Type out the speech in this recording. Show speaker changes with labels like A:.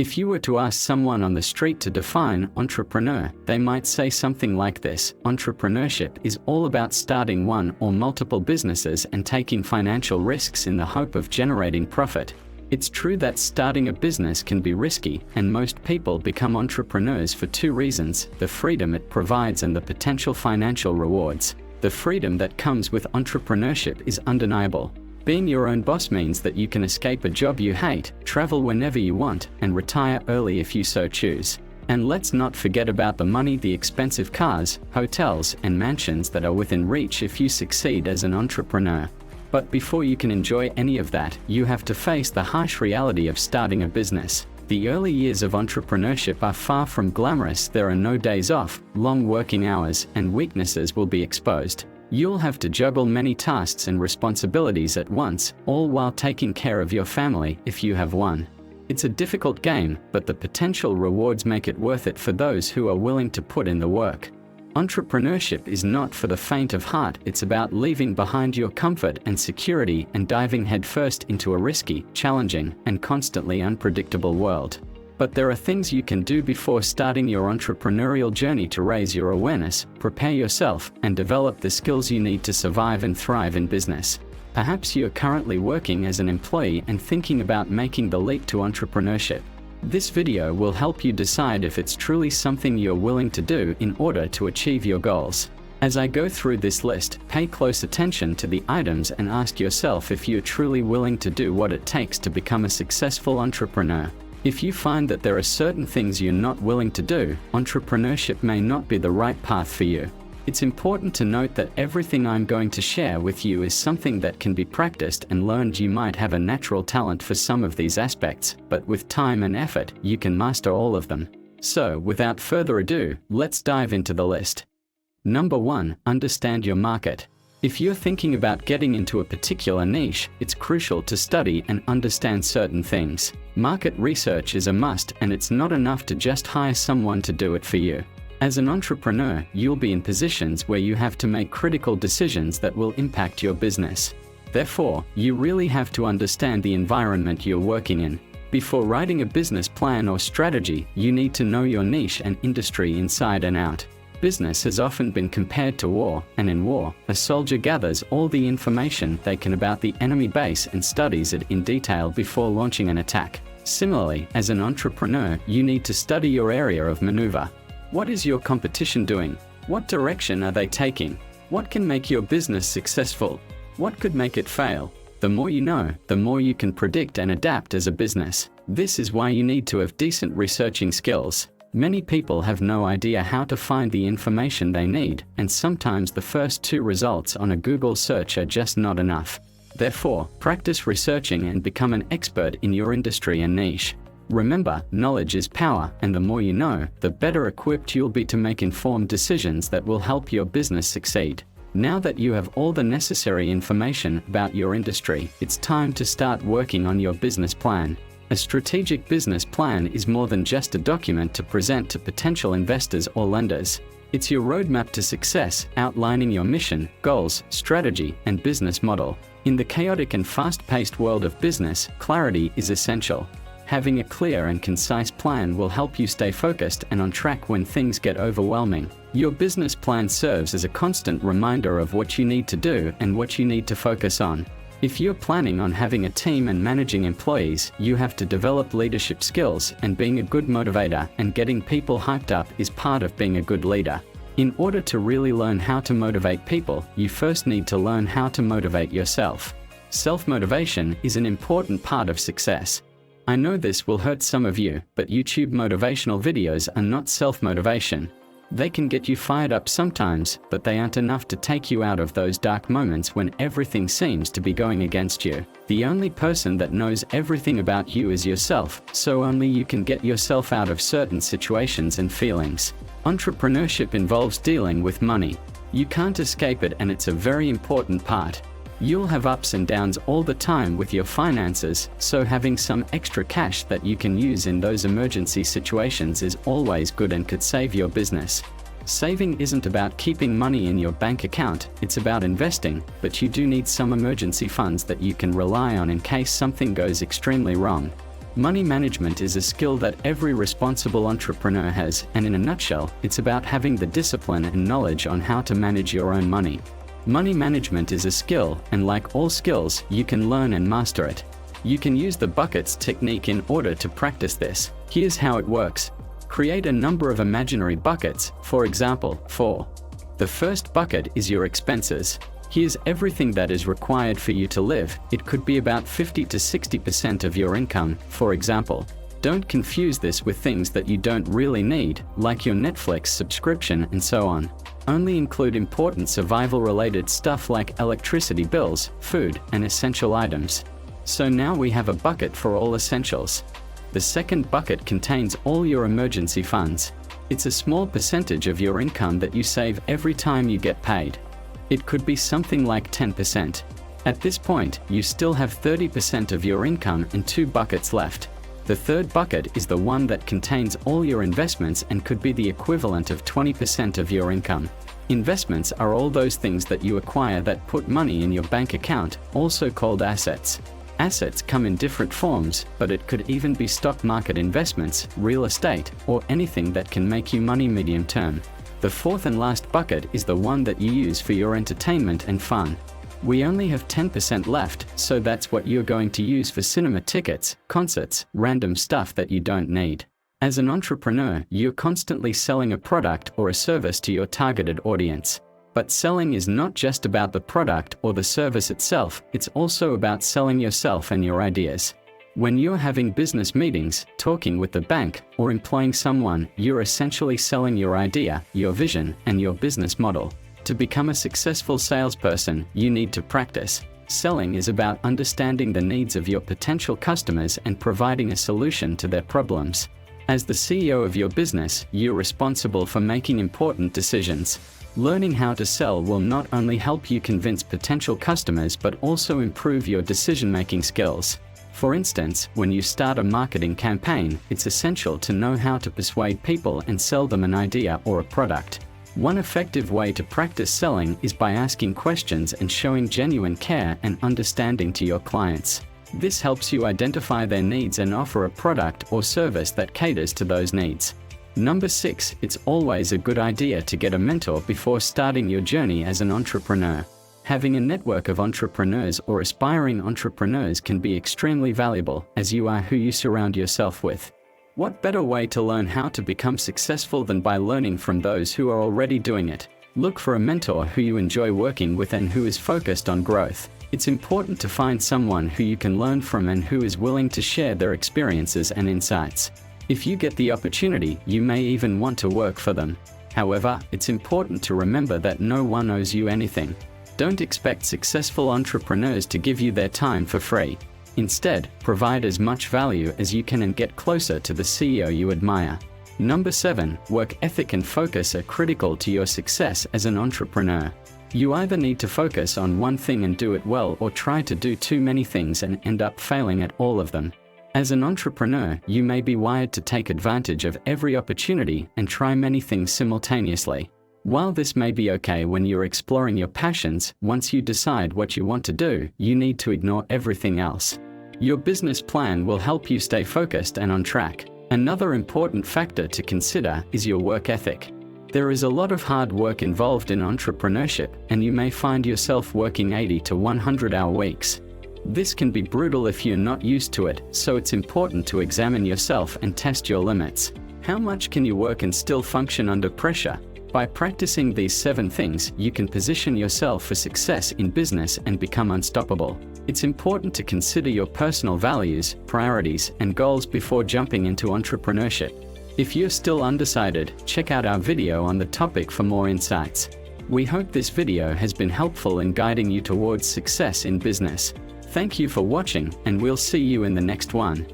A: If you were to ask someone on the street to define entrepreneur, they might say something like this: entrepreneurship is all about starting one or multiple businesses and taking financial risks in the hope of generating profit. It's true that starting a business can be risky, and most people become entrepreneurs for two reasons: the freedom it provides and the potential financial rewards. The freedom that comes with entrepreneurship is undeniable. Being your own boss means that you can escape a job you hate, travel whenever you want, and retire early if you so choose. And let's not forget about the money, the expensive cars, hotels, and mansions that are within reach if you succeed as an entrepreneur. But before you can enjoy any of that, you have to face the harsh reality of starting a business. The early years of entrepreneurship are far from glamorous. There are no days off, long working hours, and weaknesses will be exposed. You'll have to juggle many tasks and responsibilities at once, all while taking care of your family if you have one. It's a difficult game, but the potential rewards make it worth it for those who are willing to put in the work. Entrepreneurship is not for the faint of heart. It's about leaving behind your comfort and security and diving headfirst into a risky, challenging, and constantly unpredictable world. But there are things you can do before starting your entrepreneurial journey to raise your awareness, prepare yourself, and develop the skills you need to survive and thrive in business. Perhaps you're currently working as an employee and thinking about making the leap to entrepreneurship. This video will help you decide if it's truly something you're willing to do in order to achieve your goals. As I go through this list, pay close attention to the items and ask yourself if you're truly willing to do what it takes to become a successful entrepreneur. If you find that there are certain things you're not willing to do, entrepreneurship may not be the right path for you. It's important to note that everything I'm going to share with you is something that can be practiced and learned. You might have a natural talent for some of these aspects, but with time and effort, you can master all of them. So, without further ado, let's dive into the list. Number 1. Understand your market. If you're thinking about getting into a particular niche, it's crucial to study and understand certain things. Market research is a must, and it's not enough to just hire someone to do it for you. As an entrepreneur, you'll be in positions where you have to make critical decisions that will impact your business. Therefore, you really have to understand the environment you're working in. Before writing a business plan or strategy, you need to know your niche and industry inside and out. Business has often been compared to war, and in war, a soldier gathers all the information they can about the enemy base and studies it in detail before launching an attack. Similarly, as an entrepreneur, you need to study your area of maneuver. What is your competition doing? What direction are they taking? What can make your business successful? What could make it fail? The more you know, the more you can predict and adapt as a business. This is why you need to have decent researching skills. Many people have no idea how to find the information they need, and sometimes the first 2 results on a Google search are just not enough. Therefore, practice researching and become an expert in your industry and niche. Remember, knowledge is power, and the more you know, the better equipped you'll be to make informed decisions that will help your business succeed. Now that you have all the necessary information about your industry, it's time to start working on your business plan. A strategic business plan is more than just a document to present to potential investors or lenders. It's your roadmap to success, outlining your mission, goals, strategy, and business model. In the chaotic and fast-paced world of business, clarity is essential. Having a clear and concise plan will help you stay focused and on track when things get overwhelming. Your business plan serves as a constant reminder of what you need to do and what you need to focus on. If you're planning on having a team and managing employees, you have to develop leadership skills, and being a good motivator and getting people hyped up is part of being a good leader. In order to really learn how to motivate people, you first need to learn how to motivate yourself. Self-motivation is an important part of success. I know this will hurt some of you, but YouTube motivational videos are not self-motivation. They can get you fired up sometimes, but they aren't enough to take you out of those dark moments when everything seems to be going against you. The only person that knows everything about you is yourself, so only you can get yourself out of certain situations and feelings. Entrepreneurship involves dealing with money. You can't escape it, and it's a very important part. You'll have ups and downs all the time with your finances, so having some extra cash that you can use in those emergency situations is always good and could save your business. Saving isn't about keeping money in your bank account, it's about investing, but you do need some emergency funds that you can rely on in case something goes extremely wrong. Money management is a skill that every responsible entrepreneur has, and in a nutshell, it's about having the discipline and knowledge on how to manage your own money. Money management is a skill, and like all skills, you can learn and master it. You can use the buckets technique in order to practice this. Here's how it works. Create a number of imaginary buckets, for example, 4. The first bucket is your expenses. Here's everything that is required for you to live. It could be about 50 to 60% of your income, for example. Don't confuse this with things that you don't really need, like your Netflix subscription and so on. Only include important survival-related stuff like electricity bills, food, and essential items. So now we have a bucket for all essentials. The second bucket contains all your emergency funds. It's a small percentage of your income that you save every time you get paid. It could be something like 10%. At this point, you still have 30% of your income and 2 buckets left. The third bucket is the one that contains all your investments and could be the equivalent of 20% of your income. Investments are all those things that you acquire that put money in your bank account, also called assets. Assets come in different forms, but it could even be stock market investments, real estate, or anything that can make you money medium term. The fourth and last bucket is the one that you use for your entertainment and fun. We only have 10% left, so that's what you're going to use for cinema tickets, concerts, random stuff that you don't need. As an entrepreneur, you're constantly selling a product or a service to your targeted audience. But selling is not just about the product or the service itself, it's also about selling yourself and your ideas. When you're having business meetings, talking with the bank, or employing someone, you're essentially selling your idea, your vision, and your business model. To become a successful salesperson, you need to practice. Selling is about understanding the needs of your potential customers and providing a solution to their problems. As the CEO of your business, you're responsible for making important decisions. Learning how to sell will not only help you convince potential customers but also improve your decision-making skills. For instance, when you start a marketing campaign, it's essential to know how to persuade people and sell them an idea or a product. One effective way to practice selling is by asking questions and showing genuine care and understanding to your clients. This helps you identify their needs and offer a product or service that caters to those needs. Number 6, it's always a good idea to get a mentor before starting your journey as an entrepreneur. Having a network of entrepreneurs or aspiring entrepreneurs can be extremely valuable, as you are who you surround yourself with. What better way to learn how to become successful than by learning from those who are already doing it? Look for a mentor who you enjoy working with and who is focused on growth. It's important to find someone who you can learn from and who is willing to share their experiences and insights. If you get the opportunity, you may even want to work for them. However, it's important to remember that no one owes you anything. Don't expect successful entrepreneurs to give you their time for free. Instead, provide as much value as you can and get closer to the CEO you admire. Number 7, work ethic and focus are critical to your success as an entrepreneur. You either need to focus on one thing and do it well, or try to do too many things and end up failing at all of them. As an entrepreneur, you may be wired to take advantage of every opportunity and try many things simultaneously. While this may be okay when you're exploring your passions, once you decide what you want to do, you need to ignore everything else. Your business plan will help you stay focused and on track. Another important factor to consider is your work ethic. There is a lot of hard work involved in entrepreneurship, and you may find yourself working 80 to 100-hour weeks. This can be brutal if you're not used to it, so it's important to examine yourself and test your limits. How much can you work and still function under pressure? By practicing these 7 things, you can position yourself for success in business and become unstoppable. It's important to consider your personal values, priorities, and goals before jumping into entrepreneurship. If you're still undecided, check out our video on the topic for more insights. We hope this video has been helpful in guiding you towards success in business. Thank you for watching, and we'll see you in the next one.